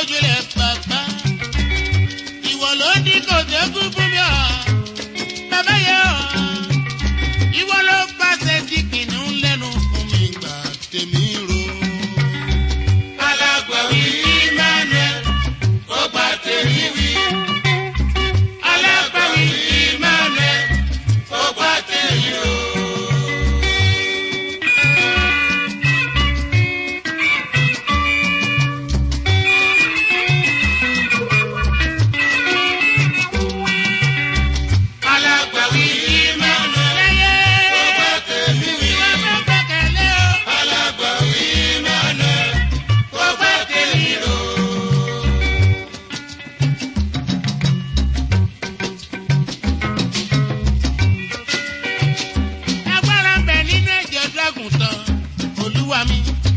ojúlẹ̀ pàpà ìwọ ló ní kò dégún fún mi ọ̀ bàbá yẹ ọ̀ ìwọ ló pàṣẹ tí kìnìún lẹ́nu fún mi gbà tèmi ro. alágbàwí Emmanuel ó gbà tèmi wí. alágbàwí Emmanuel ó gbà tèmi ro. Olúwa mi.